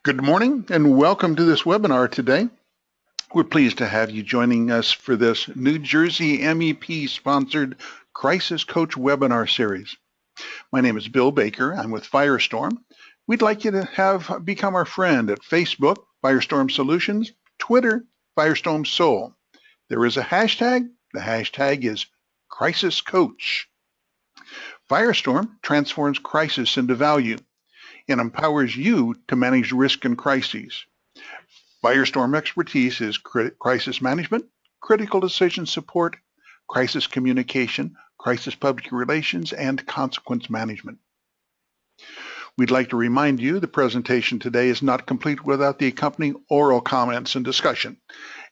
Good morning and welcome to this webinar today. We're pleased to have you joining us for this New Jersey MEP sponsored Crisis Coach webinar series. My name is Bill Baker. I'm with Firestorm. We'd like you to have become our friend at Facebook, Firestorm Solutions, Twitter, Firestorm Soul. There is a hashtag. The hashtag is Crisis Coach. Firestorm transforms crisis into value and empowers you to manage risk and crises. Firestorm expertise is crisis management, critical decision support, crisis communication, crisis public relations, and consequence management. We'd like to remind you the presentation today is not complete without the accompanying oral comments and discussion,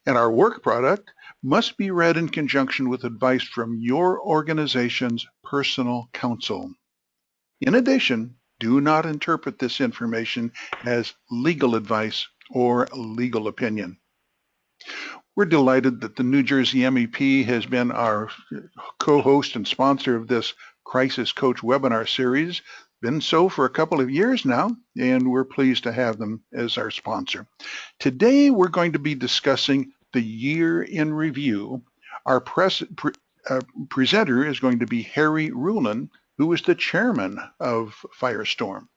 and our work product must be read in conjunction with advice from your organization's personal counsel. In addition, do not interpret this information as legal advice or legal opinion. We're delighted that the New Jersey MEP has been our co-host and sponsor of this Crisis Coach webinar series. Been so for a couple of years now, and we're pleased to have them as our sponsor. Today, we're going to be discussing the year in review. Our presenter is going to be Harry Rulin, who is the chairman of Firestorm.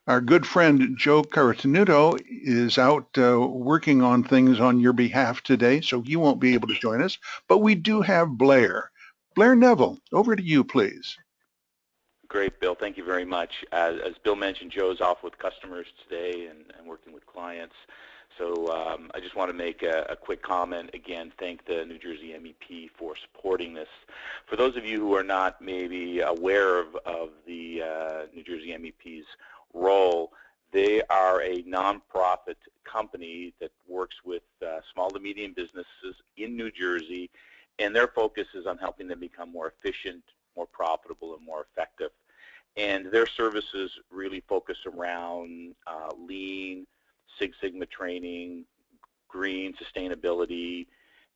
Our good friend Joe Caratanuto is out working on things on your behalf today, so he won't be able to join us, but we do have Blair. Blair Neville, over to you, please. Great, Bill. Thank you very much. As Bill mentioned, Joe's off with customers today and working with clients. So I just want to make a quick comment. Again, thank the New Jersey MEP for supporting this. For those of you who are not maybe aware of the New Jersey MEP's role, they are a nonprofit company that works with small to medium businesses in New Jersey, and their focus is on helping them become more efficient, more profitable, and more effective. And their services really focus around lean, Six Sigma training, green sustainability,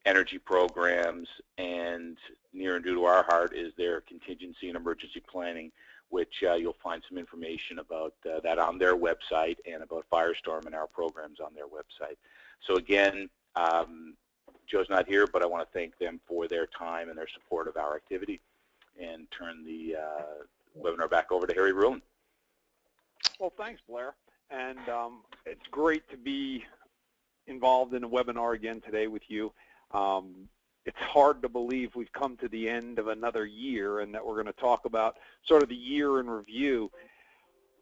energy programs, and near and dear to our heart is their contingency and emergency planning, which you'll find some information about that on their website and about Firestorm and our programs on their website. So again, Joe's not here, but I want to thank them for their time and their support of our activity and turn the webinar back over to Harry Rulin. Well, thanks, Blair. And it's great to be involved in a webinar again today with you. It's hard to believe we've come to the end of another year and that we're going to talk about sort of the year in review.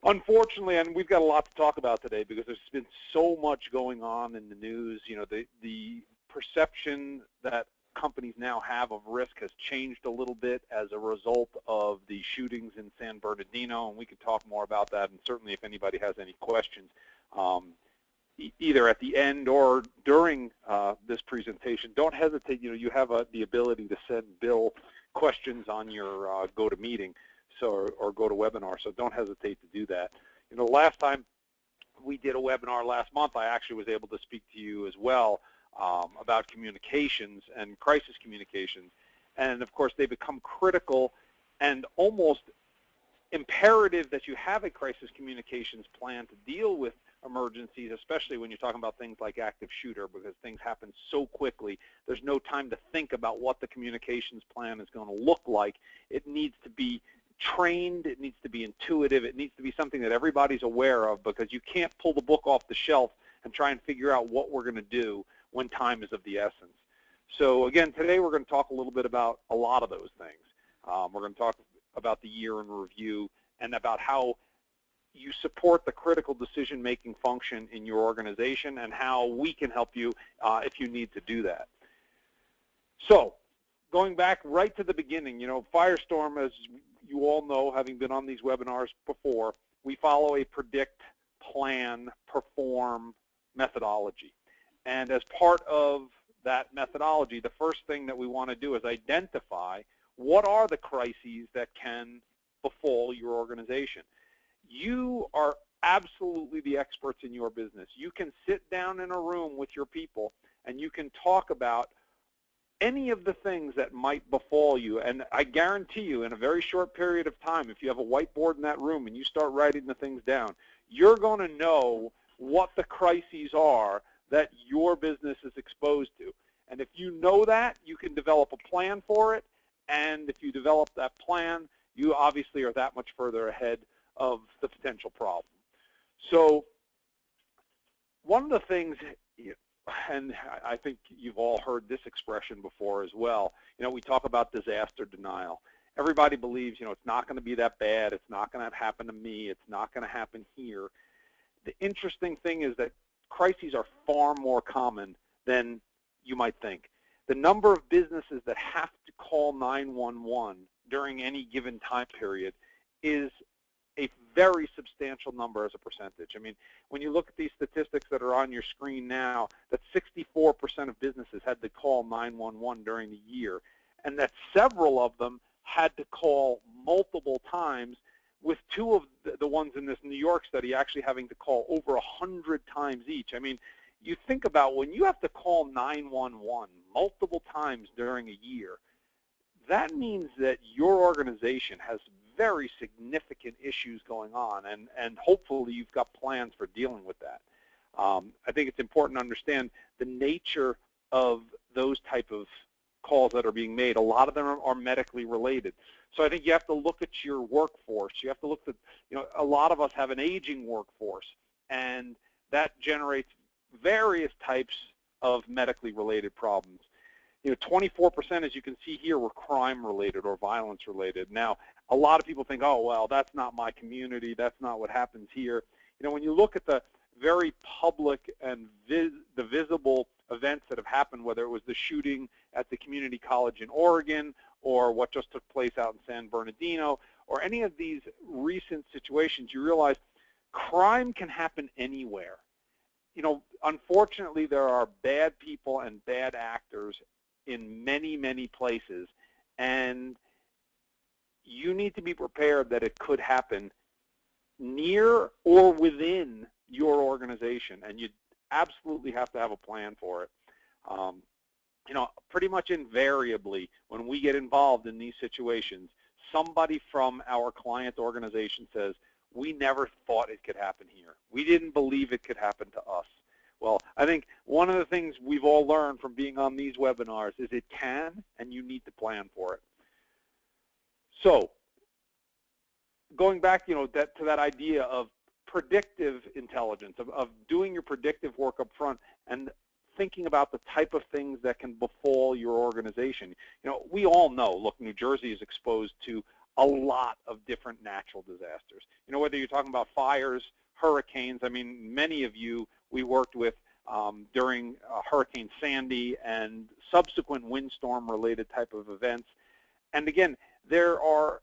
Unfortunately, and we've got a lot to talk about today because there's been so much going on in the news. You know, the perception that companies now have of risk has changed a little bit as a result of the shootings in San Bernardino, and we could talk more about that. And certainly, if anybody has any questions, either at the end or during this presentation, don't hesitate. You know, you have the ability to send Bill questions on your GoToMeeting, or GoToWebinar. So don't hesitate to do that. You know, last time we did a webinar last month, I actually was able to speak to you as well about communications and crisis communications. And of course, they become critical and almost imperative that you have a crisis communications plan to deal with emergencies, especially when you're talking about things like active shooter, because things happen so quickly. There's no time to think about what the communications plan is going to look like. It needs to be trained, it needs to be intuitive, it needs to be something that everybody's aware of, because you can't pull the book off the shelf and try and figure out what we're going to do when time is of the essence. So again, today we're going to talk a little bit about a lot of those things. We're going to talk about the year in review and about how you support the critical decision-making function in your organization and how we can help you if you need to do that. So going back right to the beginning, you know, Firestorm, as you all know, having been on these webinars before, we follow a predict, plan, perform methodology. And as part of that methodology, the first thing that we want to do is identify what are the crises that can befall your organization. You are absolutely the experts in your business. You can sit down in a room with your people and you can talk about any of the things that might befall you. And I guarantee you, in a very short period of time, if you have a whiteboard in that room and you start writing the things down, you're going to know what the crises are that your business is exposed to. And if you know that, you can develop a plan for it. And if you develop that plan, you obviously are that much further ahead of the potential problem. So one of the things, and I think you've all heard this expression before as well, we talk about disaster denial. Everybody believes, it's not going to be that bad, it's not going to happen to me, it's not going to happen here. The interesting thing is that crises are far more common than you might think. The number of businesses that have to call 911 during any given time period is a very substantial number as a percentage. I mean, when you look at these statistics that are on your screen now, that 64% of businesses had to call 911 during the year, and that several of them had to call multiple times, with two of the ones in this New York study actually having to call over 100 times each. I mean, you think about when you have to call 911 multiple times during a year, that means that your organization has very significant issues going on, and hopefully you've got plans for dealing with that. I think it's important to understand the nature of those type of calls that are being made. A lot of them are medically related. So I think you have to look at your workforce. You have to look at, a lot of us have an aging workforce, and that generates various types of medically related problems. 24%, as you can see here, were crime-related or violence-related. Now, a lot of people think, oh, well, that's not my community. That's not what happens here. When you look at the very public and the visible events that have happened, whether it was the shooting at the community college in Oregon or what just took place out in San Bernardino or any of these recent situations, you realize crime can happen anywhere. Unfortunately, there are bad people and bad actors in many, many places, and you need to be prepared that it could happen near or within your organization, and you absolutely have to have a plan for it. Pretty much invariably, when we get involved in these situations, somebody from our client organization says, we never thought it could happen here. We didn't believe it could happen to us. Well, I think one of the things we've all learned from being on these webinars is it can, and you need to plan for it. So, going back, to that idea of predictive intelligence, of doing your predictive work up front and thinking about the type of things that can befall your organization. We all know, look, New Jersey is exposed to a lot of different natural disasters. Whether you're talking about fires, hurricanes, I mean, many of you we worked with during Hurricane Sandy and subsequent windstorm-related type of events. And again, the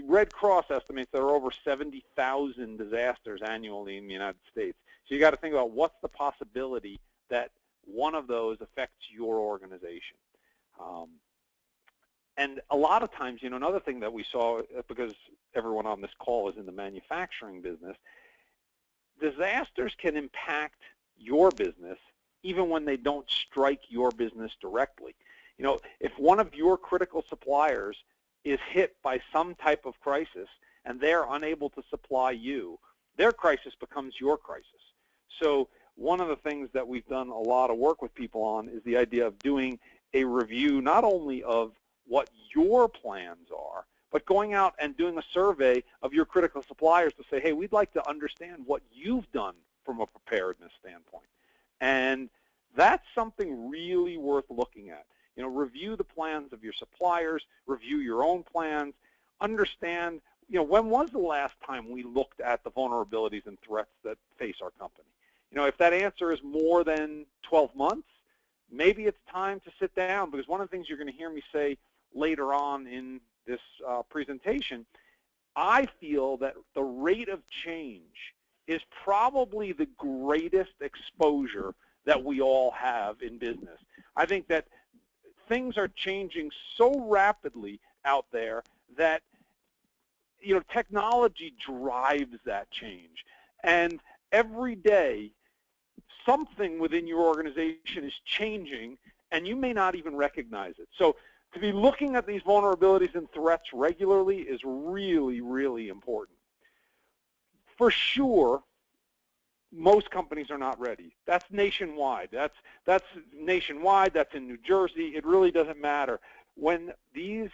Red Cross estimates there are over 70,000 disasters annually in the United States. So you got to think about what's the possibility that one of those affects your organization. And a lot of times, another thing that we saw, because everyone on this call is in the manufacturing business, disasters can impact your business even when they don't strike your business directly. If one of your critical suppliers is hit by some type of crisis and they're unable to supply you, their crisis becomes your crisis. So one of the things that we've done a lot of work with people on is the idea of doing a review not only of what your plans are, but going out and doing a survey of your critical suppliers to say, hey, we'd like to understand what you've done from a preparedness standpoint. And that's something really worth looking at. Review the plans of your suppliers, review your own plans, understand, when was the last time we looked at the vulnerabilities and threats that face our company? If that answer is more than 12 months, maybe it's time to sit down, because one of the things you're going to hear me say later on in this presentation, I feel that the rate of change is probably the greatest exposure that we all have in business. I think that things are changing so rapidly out there that technology drives that change. And every day, something within your organization is changing, and you may not even recognize it. So to be looking at these vulnerabilities and threats regularly is really, really important. For sure, most companies are not ready. That's nationwide. That's nationwide. That's in New Jersey. It really doesn't matter. When these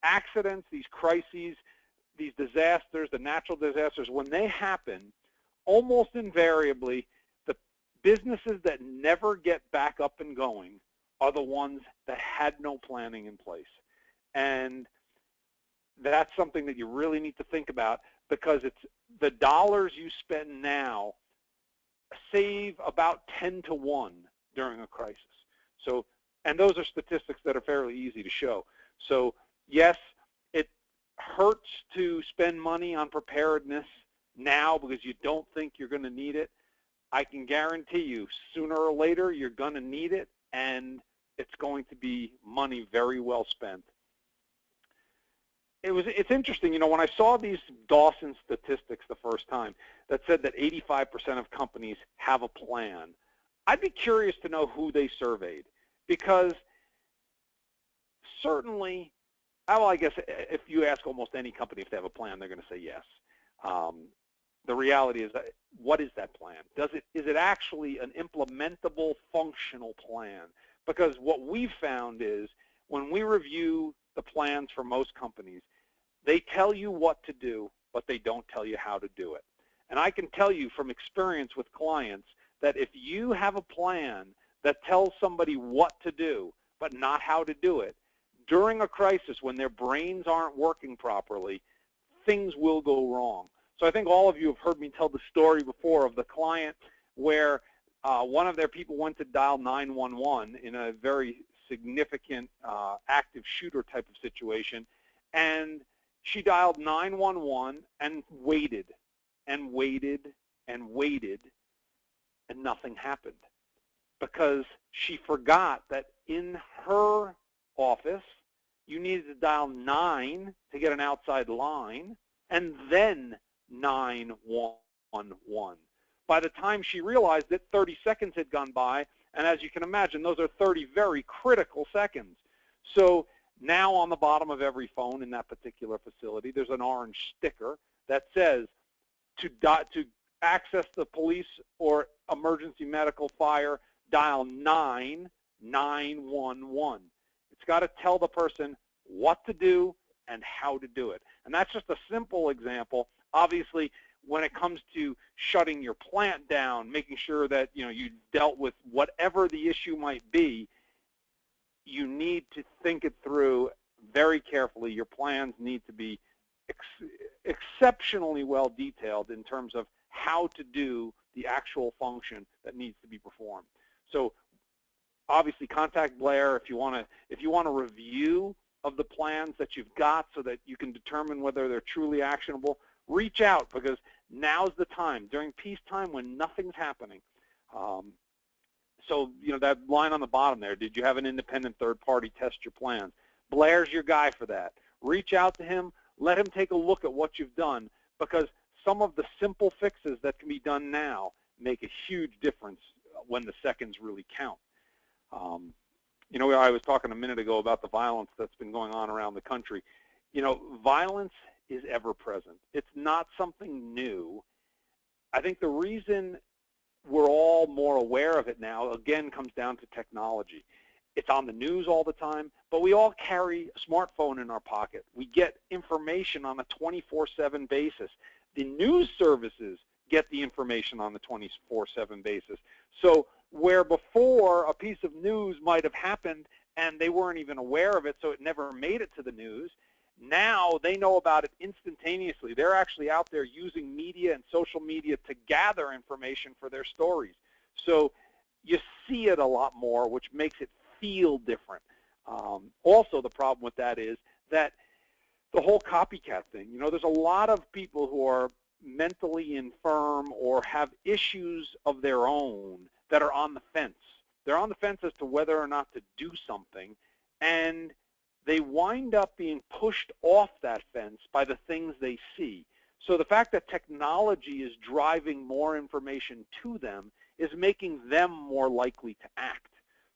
accidents, these crises, these disasters, the natural disasters, when they happen, almost invariably, the businesses that never get back up and going are the ones that had no planning in place. And that's something that you really need to think about, because it's the dollars you spend now save about 10 to 1 during a crisis. So, and those are statistics that are fairly easy to show. So yes, it hurts to spend money on preparedness now because you don't think you're going to need it. I can guarantee you sooner or later you're going to need it, and it's going to be money very well spent. It's interesting, you know, when I saw these Dawson statistics the first time that said that 85% of companies have a plan, I'd be curious to know who they surveyed, because certainly, well, I guess if you ask almost any company if they have a plan, they're going to say yes. The reality is, that, what is that plan? Is it actually an implementable, functional plan? Because what we've found is when we review the plans for most companies, they tell you what to do, but they don't tell you how to do it. And I can tell you from experience with clients that if you have a plan that tells somebody what to do, but not how to do it, during a crisis when their brains aren't working properly, things will go wrong. So I think all of you have heard me tell the story before of the client where one of their people went to dial 911 in a very significant active shooter type of situation, and she dialed 911 and waited and waited and waited, and nothing happened, because she forgot that in her office you needed to dial 9 to get an outside line, and then 911. By the time she realized it, 30 seconds had gone by, and as you can imagine, those are 30 very critical seconds. So now on the bottom of every phone in that particular facility, there's an orange sticker that says to access the police or emergency medical fire, dial 911. It's got to tell the person what to do and how to do it. And that's just a simple example. Obviously, when it comes to shutting your plant down, making sure that you dealt with whatever the issue might be, you need to think it through very carefully. Your plans need to be exceptionally well detailed in terms of how to do the actual function that needs to be performed. So obviously contact Blair if you want a review of the plans that you've got so that you can determine whether they're truly actionable. Reach out, because now's the time, during peacetime when nothing's happening. So, that line on the bottom there, did you have an independent third party test your plans? Blair's your guy for that. Reach out to him, let him take a look at what you've done, because some of the simple fixes that can be done now make a huge difference when the seconds really count. I was talking a minute ago about the violence that's been going on around the country. Violence is ever present. It's not something new. I think the reason we're all more aware of it now, again, comes down to technology. It's on the news all the time, but we all carry a smartphone in our pocket. We get information on a 24/7 basis. The news services get the information on the 24/7 basis. So where before a piece of news might have happened and they weren't even aware of it, so it never made it to the news, now they know about it instantaneously. They're actually out there using media and social media to gather information for their stories. So you see it a lot more, which makes it feel different. Also, the problem with that is that the whole copycat thing. There's a lot of people who are mentally infirm or have issues of their own that are on the fence. They're on the fence as to whether or not to do something, and they wind up being pushed off that fence by the things they see. So the fact that technology is driving more information to them is making them more likely to act.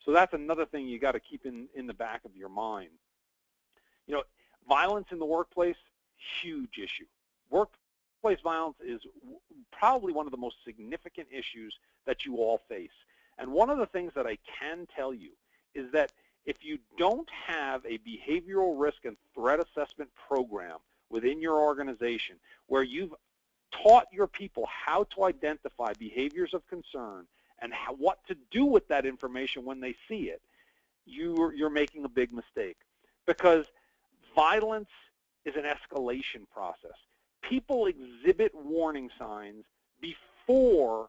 So that's another thing you got to keep in the back of your mind. Violence in the workplace, huge issue. workplace violence is probably one of the most significant issues that you all face. And one of the things that I can tell you is that if you don't have a behavioral risk and threat assessment program within your organization where you've taught your people how to identify behaviors of concern and what to do with that information when they see it, you're making a big mistake, because violence is an escalation process. People exhibit warning signs before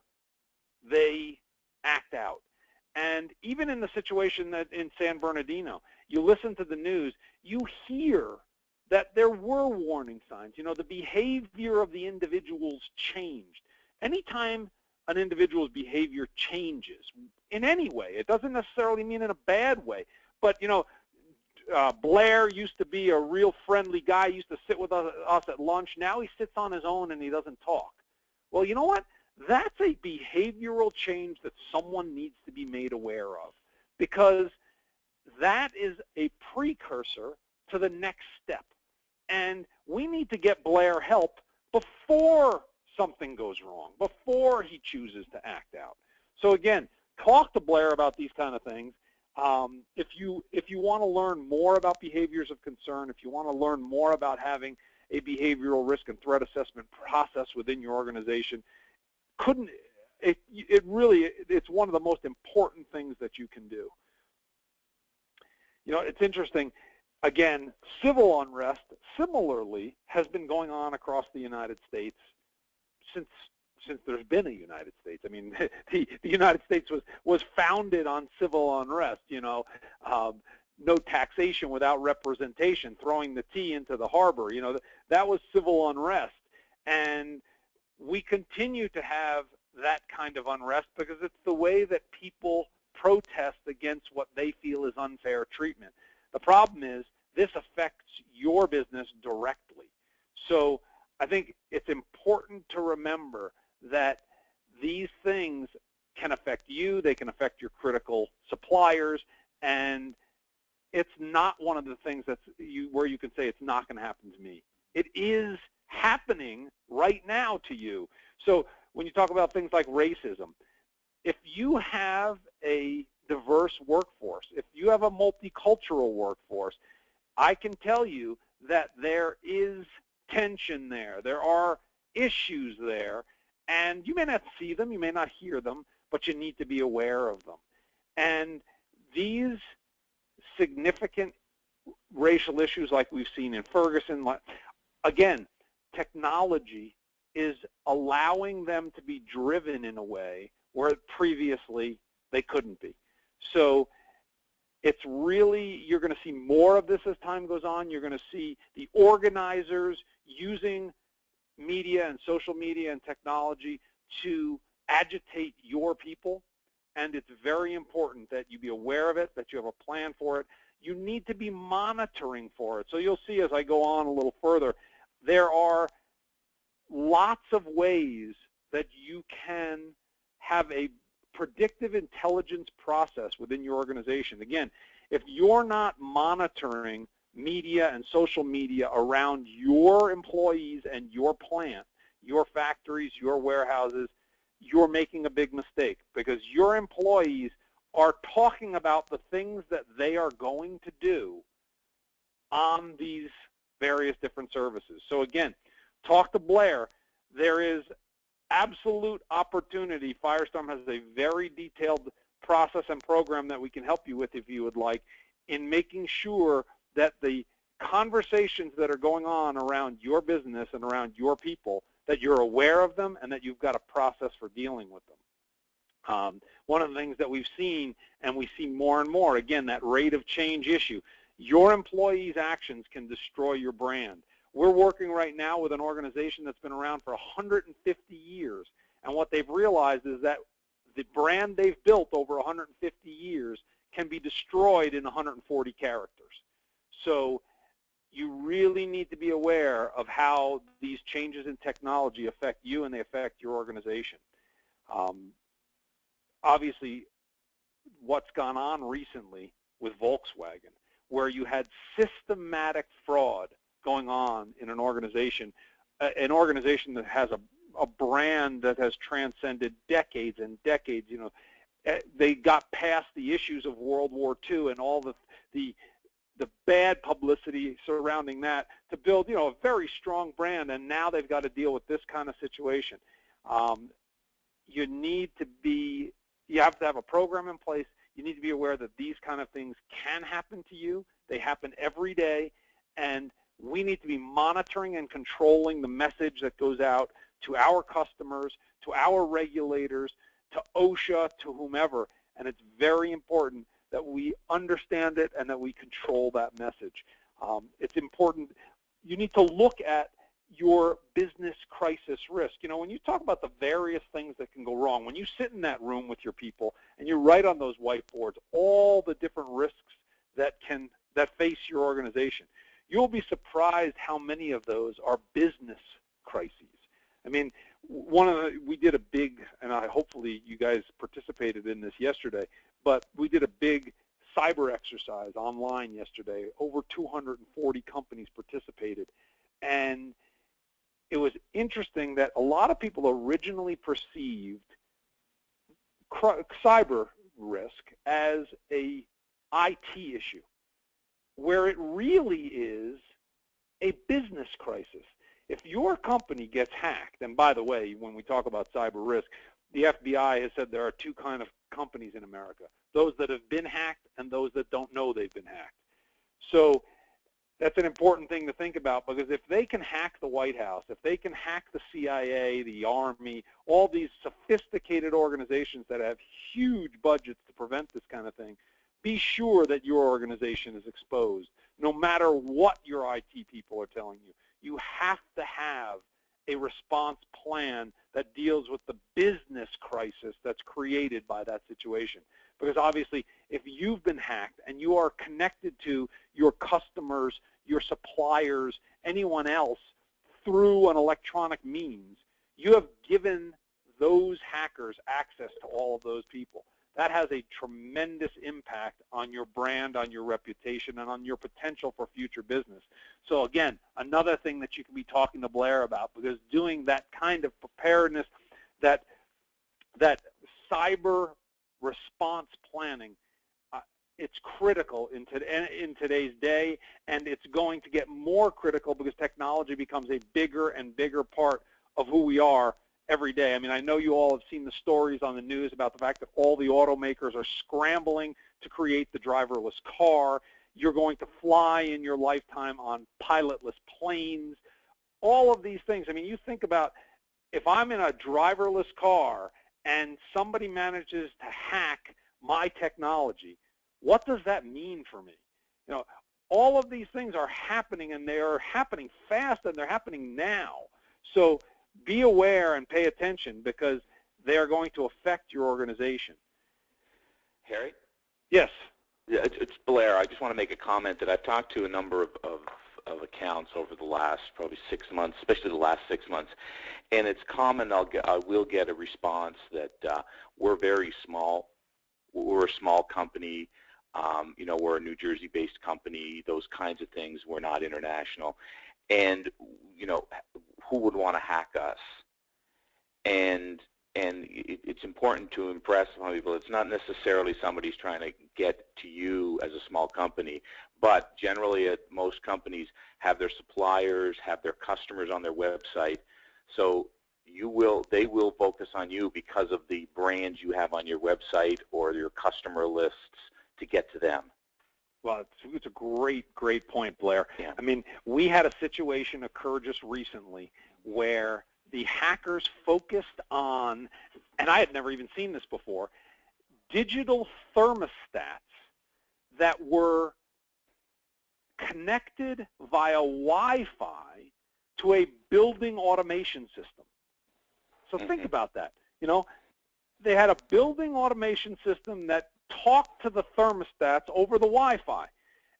they act out. And even in the situation that in San Bernardino, you listen to the news, you hear that there were warning signs. You know, the behavior of the individuals changed. Anytime an individual's behavior changes in any way, it doesn't necessarily mean in a bad way, but, you know, Blair used to be a real friendly guy, used to sit with us at lunch. Now he sits on his own and he doesn't talk. Well, you know what? That's a behavioral change that someone needs to be made aware of, because that is a precursor to the next step. And we need to get Blair help before something goes wrong, before he chooses to act out. So again, talk to Blair about these kind of things. If you want to learn more about behaviors of concern, if you want to learn more about having a behavioral risk and threat assessment process within your organization, it's one of the most important things that you can do. You know, it's interesting. Again, civil unrest similarly has been going on across the United States since there's been a United States. I mean, the United States was founded on civil unrest, you know, no taxation without representation, throwing the tea into the harbor, you know, that was civil unrest. And we continue to have that kind of unrest because it's the way that people protest against what they feel is unfair treatment. The problem is this affects your business directly. So I think it's important to remember that these things can affect you, they can affect your critical suppliers, and it's not one of the things where you can say it's not going to happen to me. It is happening right now to you. So when you talk about things like racism, if you have a diverse workforce, if you have a multicultural workforce, I can tell you that there is tension there. There are issues there, and you may not see them, you may not hear them, but you need to be aware of them. And these significant racial issues like we've seen in Ferguson, again, technology is allowing them to be driven in a way where previously they couldn't be. So it's really, you're going to see more of this as time goes on. You're going to see the organizers using media and social media and technology to agitate your people, and it's very important that you be aware of it, that you have a plan for it. You need to be monitoring for it. So you'll see as I go on a little further, there are lots of ways that you can have a predictive intelligence process within your organization. Again, if you're not monitoring media and social media around your employees and your plant, your factories, your warehouses, you're making a big mistake, because your employees are talking about the things that they are going to do on these various different services. So again, talk to Blair. There is absolute opportunity. Firestorm has a very detailed process and program that we can help you with if you would like, in making sure that the conversations that are going on around your business and around your people, that you're aware of them and that you've got a process for dealing with them. One of the things that we've seen, and we see more and more, again, that rate of change issue, your employees' actions can destroy your brand. We're working right now with an organization that's been around for 150 years, and what they've realized is that the brand they've built over 150 years can be destroyed in 140 characters. So you really need to be aware of how these changes in technology affect you and they affect your organization. Obviously, what's gone on recently with Volkswagen, where you had systematic fraud going on in an organization, an organization that has a brand that has transcended decades and decades. You know, they got past the issues of World War II and all the bad publicity surrounding that to build, you know, a very strong brand, and now they've got to deal with this kind of situation. You have to have a program in place. You need to be aware that these kind of things can happen to you. They happen every day, and we need to be monitoring and controlling the message that goes out to our customers, to our regulators, to OSHA, to whomever, and it's very important that we understand it and that we control that message. It's important. You need to look at your business crisis risk. You know, when you talk about the various things that can go wrong, when you sit in that room with your people and you write on those whiteboards all the different risks that face your organization, you'll be surprised how many of those are business crises. I mean, we did a big, and hopefully you guys participated in this yesterday, but we did a big cyber exercise online yesterday. Over 240 companies participated, and it was interesting that a lot of people originally perceived cyber risk as a IT issue, where it really is a business crisis. If your company gets hacked, and by the way, when we talk about cyber risk, the FBI has said there are two kinds of companies in America, those that have been hacked and those that don't know they've been hacked. So that's an important thing to think about, because if they can hack the White House, if they can hack the CIA, the Army, all these sophisticated organizations that have huge budgets to prevent this kind of thing, be sure that your organization is exposed. No matter what your IT people are telling you, you have to have a response plan that deals with the business crisis that's created by that situation. Because obviously, if you've been hacked and you are connected to your customers, your suppliers, anyone else through an electronic means, you have given those hackers access to all of those people. That has a tremendous impact on your brand, on your reputation, and on your potential for future business. So again, another thing that you can be talking to Blair about, because doing that kind of preparedness, that cyber response planning, it's critical in today's day, and it's going to get more critical because technology becomes a bigger and bigger part of who we are every day. I mean, I know you all have seen the stories on the news about the fact that all the automakers are scrambling to create the driverless car. You're going to fly in your lifetime on pilotless planes. All of these things. I mean, you think about if I'm in a driverless car and somebody manages to hack my technology, what does that mean for me? You know, all of these things are happening, and they are happening fast, and they're happening now. So be aware and pay attention, because they are going to affect your organization. Harry? Yes. Yeah, it's Blair. I just want to make a comment that I've talked to a number of accounts over the last probably 6 months, especially the last 6 months, and it's common. I will get a response that we're very small. We're a small company. You know, we're a New Jersey-based company. Those kinds of things. We're not international, and you know, who would want to hack us? And it's important to impress upon people. It's not necessarily somebody's trying to get to you as a small company, but generally most companies have their suppliers, have their customers on their website. So they will focus on you because of the brands you have on your website or your customer lists to get to them. Well, it's a great point, Blair. Yeah. I mean, we had a situation occur just recently where the hackers focused on, and I had never even seen this before, digital thermostats that were connected via Wi-Fi to a building automation system. So think about that. You know, they had a building automation system that talked to the thermostats over the Wi-Fi.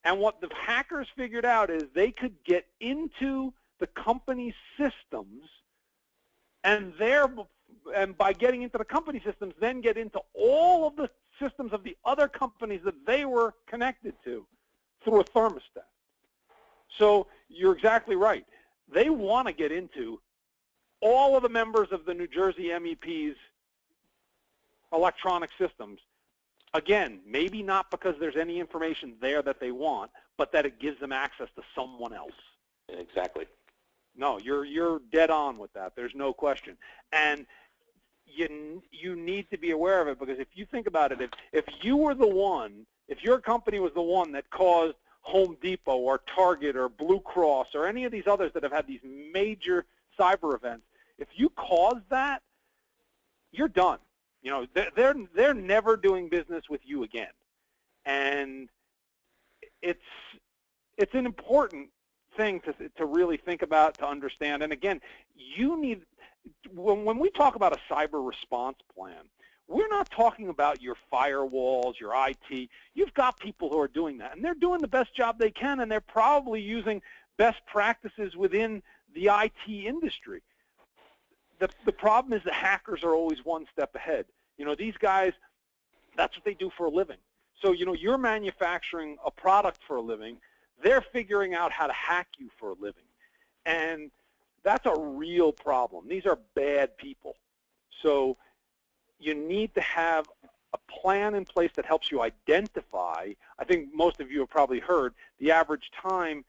And what the hackers figured out is they could get into the company's systems, and by getting into the company systems, then get into all of the systems of the other companies that they were connected to through a thermostat. So you're exactly right. they want to get into all of the members of the New Jersey MEP's electronic systems. Again, maybe not because there's any information there that they want, but that it gives them access to someone else. Exactly. No, you're dead on with that. There's no question. And you need to be aware of it, because if you think about it, if you were the one, if your company was the one that caused Home Depot or Target or Blue Cross or any of these others that have had these major cyber events, if you caused that, you're done. You know, they're never doing business with you again. And it's an important thing to really think about, to understand. And again, you need, when we talk about a cyber response plan, we're not talking about your firewalls, your IT. You've got people who are doing that, and they're doing the best job they can, and they're probably using best practices within the IT industry. The problem is the hackers are always one step ahead. You know, these guys, that's what they do for a living. So, you know, you're manufacturing a product for a living. They're figuring out how to hack you for a living. And that's a real problem. These are bad people. So you need to have a plan in place that helps you identify. I think most of you have probably heard the average time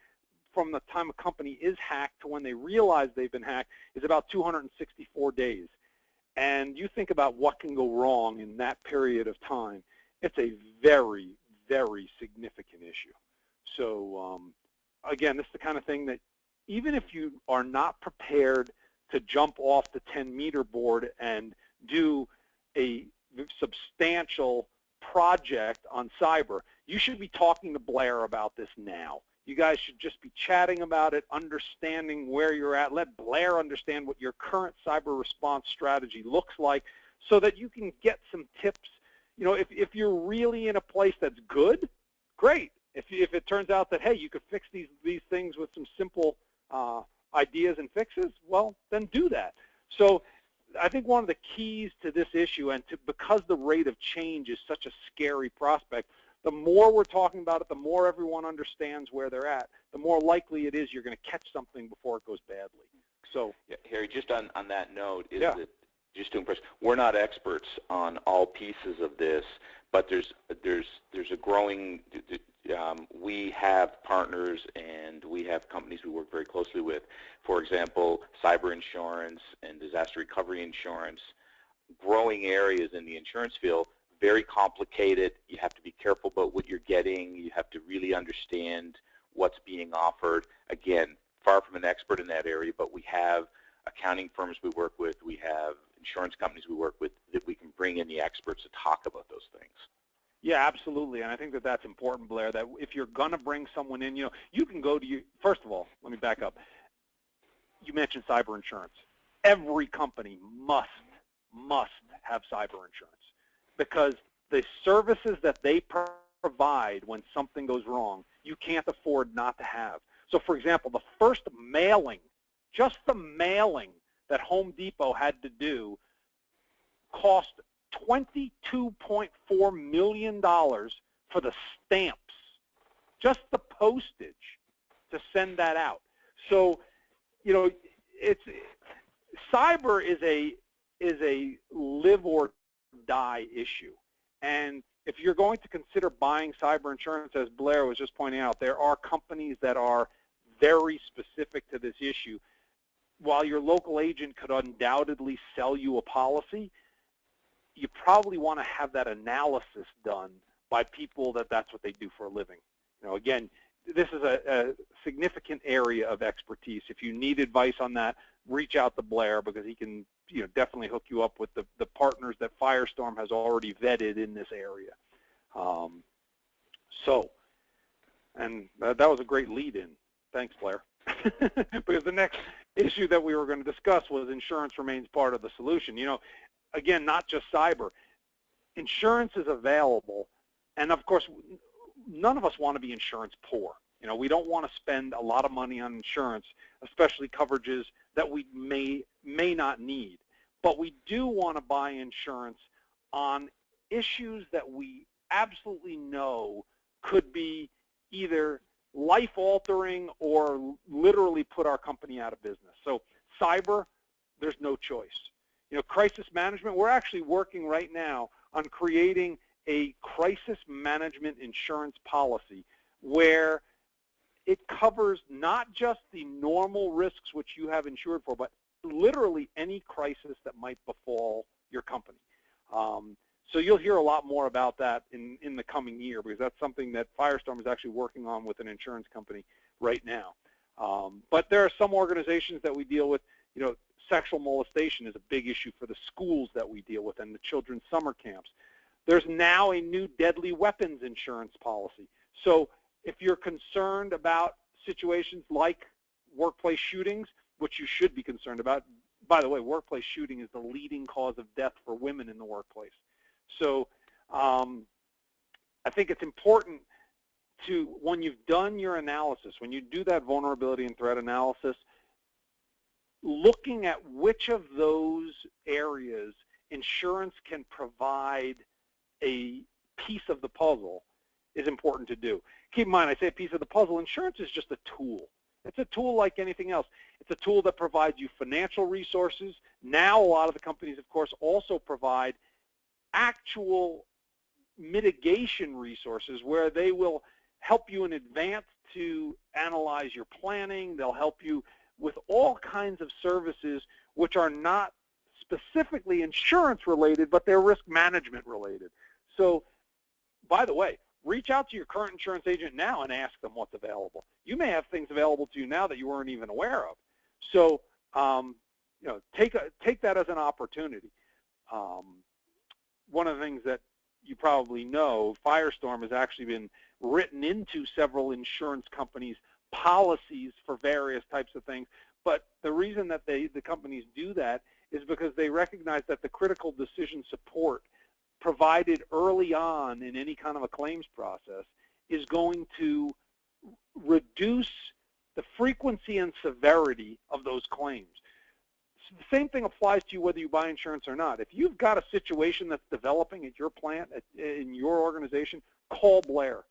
from the time a company is hacked to when they realize they've been hacked is about 264 days. And you think about what can go wrong in that period of time. It's a very, very significant issue. So again, this is the kind of thing that even if you are not prepared to jump off the 10-meter board and do a substantial project on cyber, you should be talking to Blair about this now. You guys should just be chatting about it, understanding where you're at. Let Blair understand what your current cyber response strategy looks like so that you can get some tips. You know, if you're really in a place that's good, great. If it turns out that, hey, you could fix these things with some simple ideas and fixes, well, then do that. So I think one of the keys to this issue, and because the rate of change is such a scary prospect, the more we're talking about it, the more everyone understands where they're at, the more likely it is you're going to catch something before it goes badly. So, yeah, Harry, just on that note, is yeah. that just to impress, we're not experts on all pieces of this, but there's a growing. We have partners and we have companies we work very closely with. For example, cyber insurance and disaster recovery insurance, growing areas in the insurance field. Very complicated. You have to be careful about what you're getting. You have to really understand what's being offered. Again, far from an expert in that area, but we have accounting firms we work with. We have insurance companies we work with that we can bring in the experts to talk about those things. Yeah, absolutely. And I think that that's important, Blair, that if you're going to bring someone in, you know, you can go to you. First of all, let me back up. You mentioned cyber insurance. Every company must have cyber insurance, because the services that they provide when something goes wrong, you can't afford not to have. So, for example, the first mailing, just the mailing that Home Depot had to do cost $22.4 million for the stamps, just the postage to send that out. So, you know, cyber is a live or die issue. And if you're going to consider buying cyber insurance, as Blair was just pointing out, there are companies that are very specific to this issue. While your local agent could undoubtedly sell you a policy, you probably want to have that analysis done by people that's what they do for a living. You know, again, this is a significant area of expertise. If you need advice on that, reach out to Blair, because he can, you know, definitely hook you up with the partners that Firestorm has already vetted in this area. And that was a great lead-in. Thanks, Blair. Because the next issue that we were going to discuss was insurance remains part of the solution. You know, again, not just cyber. Insurance is available, and of course, none of us want to be insurance poor. You know, we don't want to spend a lot of money on insurance, especially coverages that we may not need. But we do want to buy insurance on issues that we absolutely know could be either life-altering or literally put our company out of business. So cyber, there's no choice. Crisis management, we're actually working right now on creating a crisis management insurance policy where it covers not just the normal risks which you have insured for, but literally any crisis that might befall your company. So you'll hear a lot more about that in the coming year, because that's something that Firestorm is actually working on with an insurance company right now. But there are some organizations that we deal with. Sexual molestation is a big issue for the schools that we deal with and the children's summer camps. There's now a new deadly weapons insurance policy. So if you're concerned about situations like workplace shootings, which you should be concerned about, by the way, workplace shooting is the leading cause of death for women in the workplace. So I think it's important to, when you've done your analysis, when you do that vulnerability and threat analysis, looking at which of those areas insurance can provide a piece of the puzzle is important to do. Keep in mind, I say a piece of the puzzle, insurance is just a tool. It's a tool like anything else. It's a tool that provides you financial resources. Now a lot of the companies, of course, also provide actual mitigation resources where they will help you in advance to analyze your planning. They'll help you with all kinds of services which are not specifically insurance related, but they're risk management related. So, by the way, reach out to your current insurance agent now and ask them what's available. You may have things available to you now that you weren't even aware of. So, take that as an opportunity. One of the things that you probably know, Firestorm has actually been written into several insurance companies' policies for various types of things. But the reason that the companies do that is because they recognize that the critical decision support provided early on in any kind of a claims process is going to reduce the frequency and severity of those claims. So the same thing applies to you whether you buy insurance or not. If you've got a situation that's developing at your plant, in your organization, call Blair.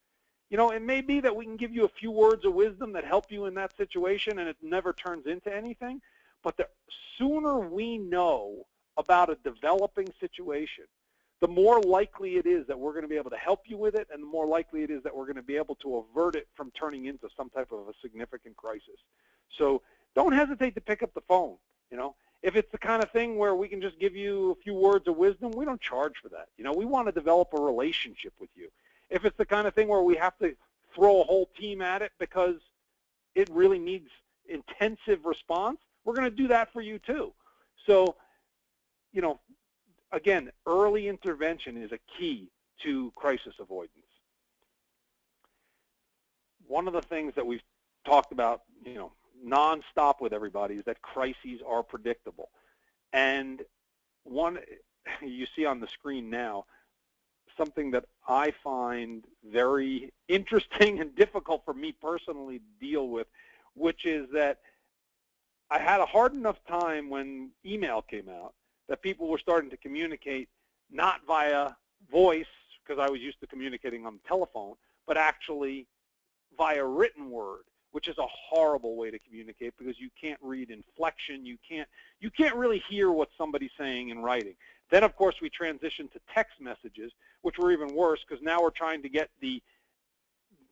It may be that we can give you a few words of wisdom that help you in that situation and it never turns into anything, but the sooner we know about a developing situation, the more likely it is that we're going to be able to help you with it, and the more likely it is that we're going to be able to avert it from turning into some type of a significant crisis. So don't hesitate to pick up the phone. If it's the kind of thing where we can just give you a few words of wisdom, we don't charge for that. We want to develop a relationship with you. If it's the kind of thing where we have to throw a whole team at it because it really needs intensive response, we're going to do that for you too. So, again, early intervention is a key to crisis avoidance. One of the things that we've talked about, nonstop with everybody is that crises are predictable. And one you see on the screen now, something that I find very interesting and difficult for me personally to deal with, which is that I had a hard enough time when email came out that people were starting to communicate not via voice, because I was used to communicating on the telephone, but actually via written word, which is a horrible way to communicate because you can't read inflection, you can't really hear what somebody's saying in writing. Then, of course, we transitioned to text messages, which were even worse because now we're trying to get the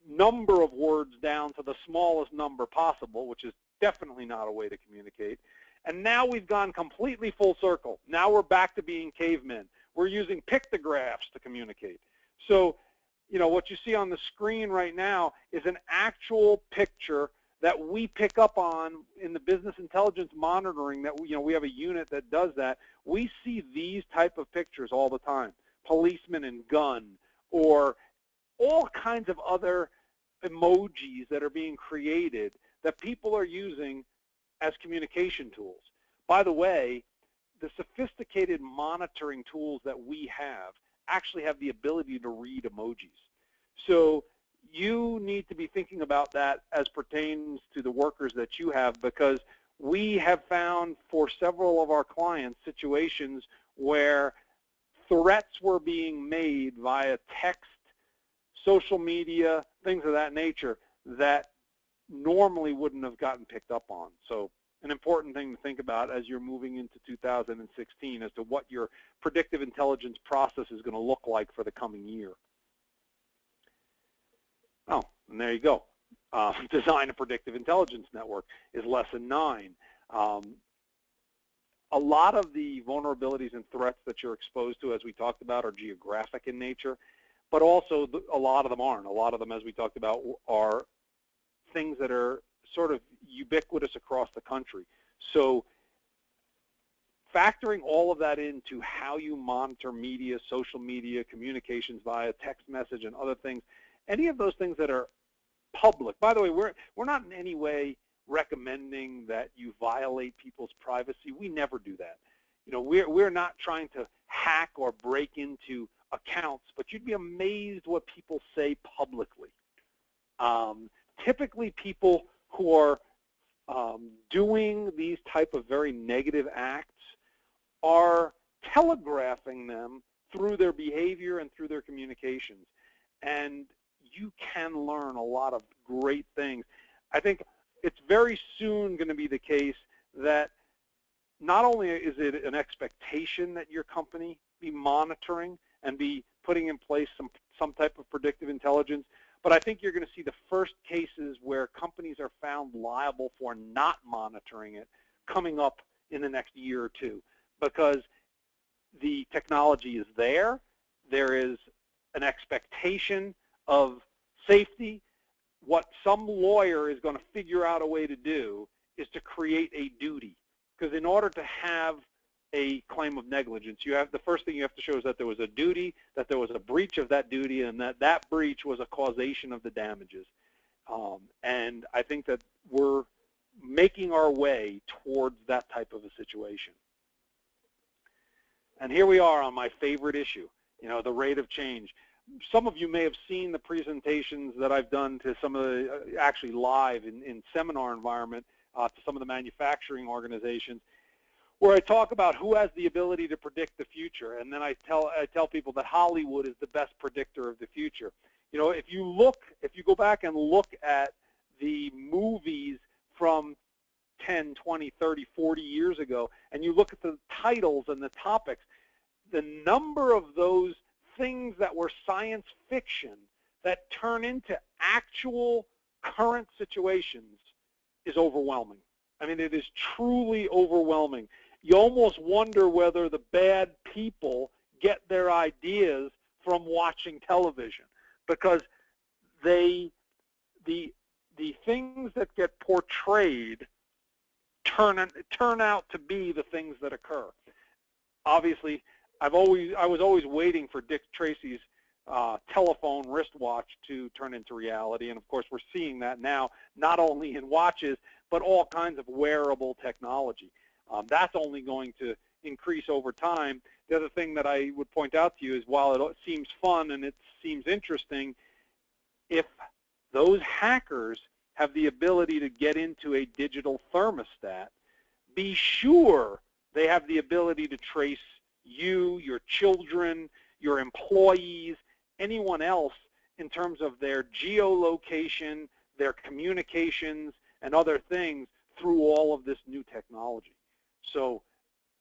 number of words down to the smallest number possible, which is definitely not a way to communicate. And now we've gone completely full circle. Now we're back to being cavemen. We're using pictographs to communicate. So, what you see on the screen right now is an actual picture that we pick up on in the business intelligence monitoring that, we have a unit that does that. We see these type of pictures all the time, policeman and gun, or all kinds of other emojis that are being created that people are using as communication tools. By the way, the sophisticated monitoring tools that we have actually have the ability to read emojis. So you need to be thinking about that as pertains to the workers that you have, because we have found for several of our clients situations where threats were being made via text, social media, things of that nature, that normally wouldn't have gotten picked up on. So an important thing to think about as you're moving into 2016 as to what your predictive intelligence process is going to look like for the coming year. Oh, and there you go. Design a predictive intelligence network is lesson 9. A lot of the vulnerabilities and threats that you're exposed to, as we talked about, are geographic in nature, but also a lot of them aren't. A lot of them, as we talked about, are things that are sort of ubiquitous across the country. So factoring all of that into how you monitor media, social media, communications via text message and other things, any of those things that are public. By the way, we're not in any way recommending that you violate people's privacy. We never do that. You know, we're not trying to hack or break into accounts, but you'd be amazed what people say publicly. Typically, people who are doing these type of very negative acts are telegraphing them through their behavior and through their communications. And you can learn a lot of great things. I think it's very soon going to be the case that not only is it an expectation that your company be monitoring and be putting in place some type of predictive intelligence, but I think you're going to see the first cases where companies are found liable for not monitoring it coming up in the next year or two, because the technology is there. There is an expectation of safety. What some lawyer is going to figure out a way to do is to create a duty, because in order to have a claim of negligence, the first thing you have to show is that there was a duty, that there was a breach of that duty, and that breach was a causation of the damages. And I think that we're making our way towards that type of a situation. And here we are on my favorite issue, you know, the rate of change. Some of you may have seen the presentations that I've done to some of the, actually live in seminar environment, to some of the manufacturing organizations, where I talk about who has the ability to predict the future, and then I tell people that Hollywood is the best predictor of the future. You know, if you go back and look at the movies from 10, 20, 30, 40 years ago, and you look at the titles and the topics, the number of those things that were science fiction that turn into actual current situations is overwhelming. I mean, it is truly overwhelming. You almost wonder whether the bad people get their ideas from watching television, because the things that get portrayed turn out to be the things that occur. Obviously, I was always waiting for Dick Tracy's telephone wristwatch to turn into reality, and of course we're seeing that now, not only in watches, but all kinds of wearable technology. That's only going to increase over time. The other thing that I would point out to you is, while it seems fun and it seems interesting, if those hackers have the ability to get into a digital thermostat, be sure they have the ability to trace you, your children, your employees, anyone else in terms of their geolocation, their communications, and other things through all of this new technology. So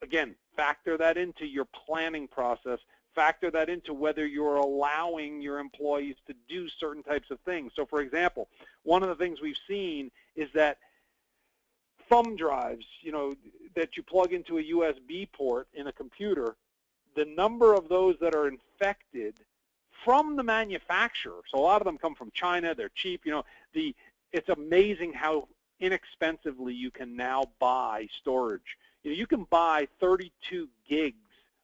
again, factor that into your planning process. Factor that into whether you're allowing your employees to do certain types of things. So for example, one of the things we've seen is that thumb drives, you know, that you plug into a USB port in a computer, the number of those that are infected from the manufacturer, so a lot of them come from China, they're cheap, you know, it's amazing how inexpensively you can now buy storage. You know, you can buy 32 gigs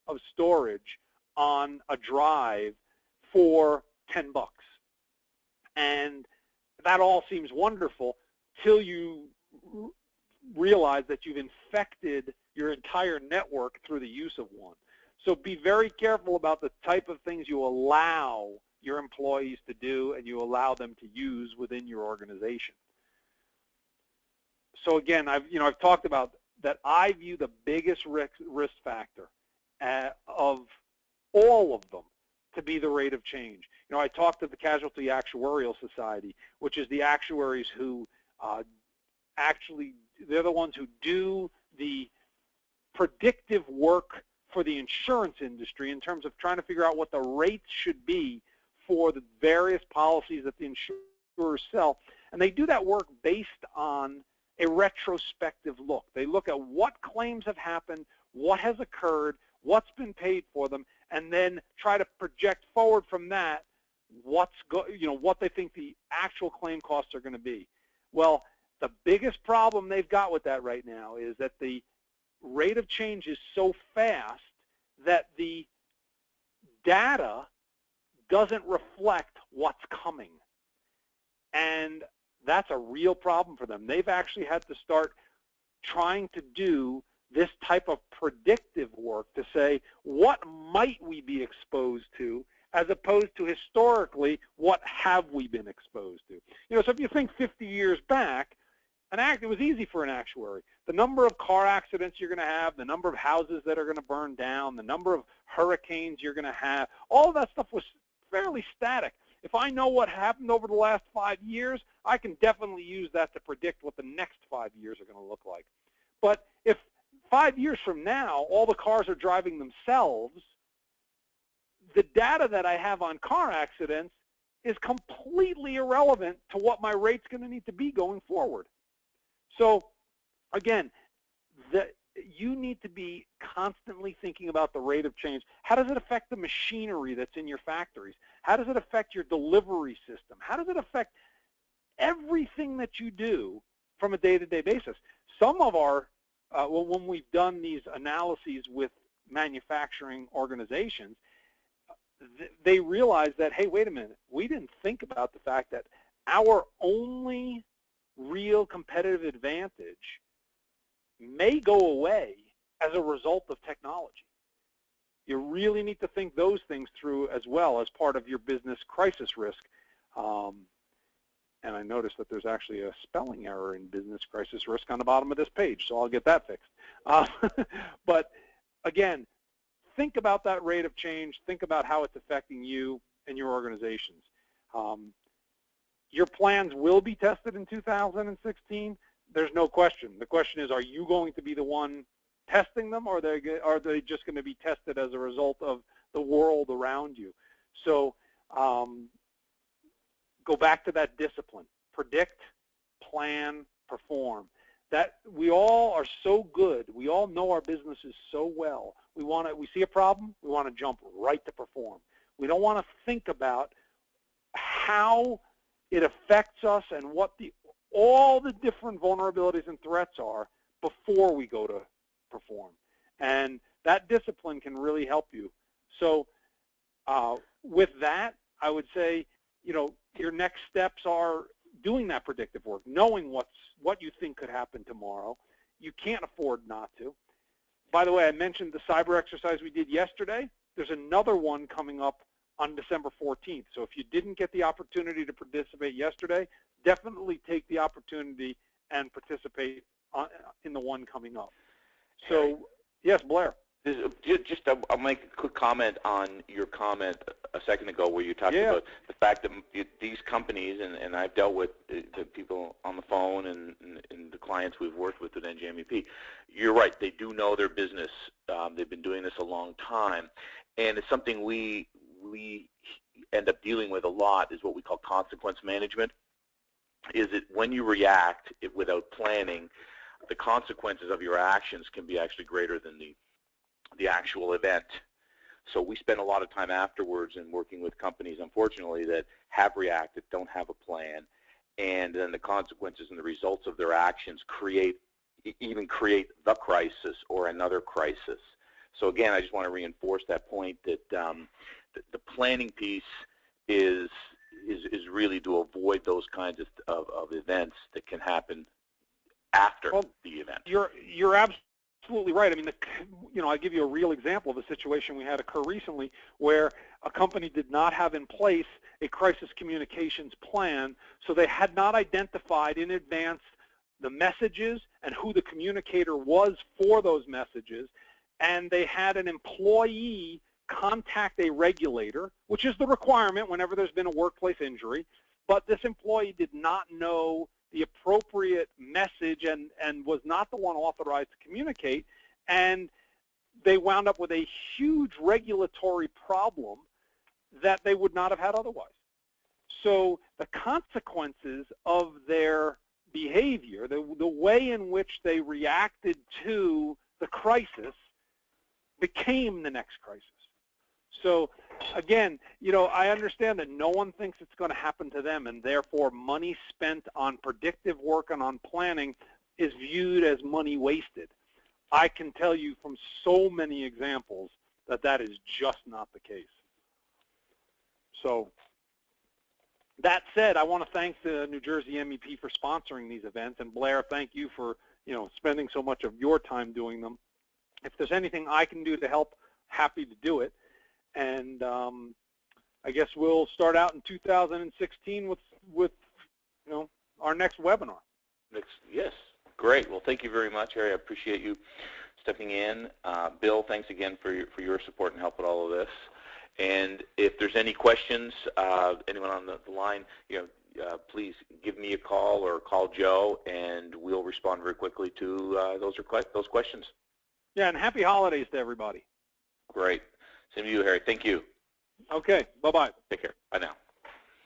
of storage on a drive for 10 bucks. And that all seems wonderful till you realize that you've infected your entire network through the use of one. So be very careful about the type of things you allow your employees to do and you allow them to use within your organization. So again, I've talked about that. I view the biggest risk factor of all of them to be the rate of change. You know, I talked to the Casualty Actuarial Society, which is the actuaries who actually, they're the ones who do the predictive work for the insurance industry in terms of trying to figure out what the rates should be for the various policies that the insurers sell. And they do that work based on a retrospective look. They look at what claims have happened, what has occurred, what's been paid for them, and then try to project forward from that what they think the actual claim costs are going to be. Well, the biggest problem they've got with that right now is that the rate of change is so fast that the data doesn't reflect what's coming. And that's a real problem for them. They've actually had to start trying to do this type of predictive work to say, what might we be exposed to, as opposed to historically, what have we been exposed to? You know, so if you think 50 years back, it was easy for an actuary. The number of car accidents you're going to have, the number of houses that are going to burn down, the number of hurricanes you're going to have, all of that stuff was fairly static. If I know what happened over the last 5 years, I can definitely use that to predict what the next 5 years are going to look like. But if 5 years from now, all the cars are driving themselves, the data that I have on car accidents is completely irrelevant to what my rate's going to need to be going forward. So, again, you need to be constantly thinking about the rate of change. How does it affect the machinery that's in your factories? How does it affect your delivery system? How does it affect everything that you do from a day-to-day basis? Some of our, when we've done these analyses with manufacturing organizations, they realize that, hey, wait a minute, we didn't think about the fact that our only real competitive advantage may go away as a result of technology. You really need to think those things through as well as part of your business crisis risk. And I noticed that there's actually a spelling error in business crisis risk on the bottom of this page, so I'll get that fixed. But again, think about that rate of change. Think about how it's affecting you and your organizations. Your plans will be tested in 2016. There's no question. The question is, are you going to be the one testing them, or are they just going to be tested as a result of the world around you? So go back to that discipline. Predict, plan, perform. That we all are so good. We all know our businesses so well. We see a problem, we want to jump right to perform. We don't want to think about how it affects us and what all the different vulnerabilities and threats are before we go to perform. And that discipline can really help you. So with that, I would say, you know, your next steps are doing that predictive work, knowing what you think could happen tomorrow. You can't afford not to. By the way, I mentioned the cyber exercise we did yesterday. There's another one coming up on December 14th. So if you didn't get the opportunity to participate yesterday, definitely take the opportunity and participate in the one coming up. So, yes, Blair. I'll make a quick comment on your comment a second ago where you talked about the fact that these companies, and I've dealt with the people on the phone and the clients we've worked with at NJMEP, you're right, they do know their business. They've been doing this a long time, and it's something we end up dealing with a lot is what we call consequence management. Is it when you react without planning, the consequences of your actions can be actually greater than the actual event. So we spend a lot of time afterwards in working with companies, unfortunately, that have reacted, don't have a plan, and then the consequences and the results of their actions create the crisis or another crisis. So again, I just want to reinforce that point that the planning piece is really to avoid those kinds of events that can happen after the event. You're absolutely right. I mean, I'll give you a real example of a situation we had occur recently where a company did not have in place a crisis communications plan, so they had not identified in advance the messages and who the communicator was for those messages, and they had an employee contact a regulator, which is the requirement whenever there's been a workplace injury, but this employee did not know the appropriate message and was not the one authorized to communicate, and they wound up with a huge regulatory problem that they would not have had otherwise. So the consequences of their behavior, the way in which they reacted to the crisis, became the next crisis. So again, I understand that no one thinks it's going to happen to them, and therefore money spent on predictive work and on planning is viewed as money wasted. I can tell you from so many examples that that is just not the case. So that said, I want to thank the New Jersey MEP for sponsoring these events, and Blair, thank you for spending so much of your time doing them. If there's anything I can do to help, happy to do it. And I guess we'll start out in 2016 with our next webinar. Yes, great. Well, thank you very much, Harry. I appreciate you stepping in. Bill, thanks again for your support and help with all of this. And if there's any questions, anyone on the line, please give me a call or call Joe, and we'll respond very quickly to those questions. Yeah, and happy holidays to everybody. Great. Same to you, Harry. Thank you. Okay. Bye-bye. Take care. Bye now.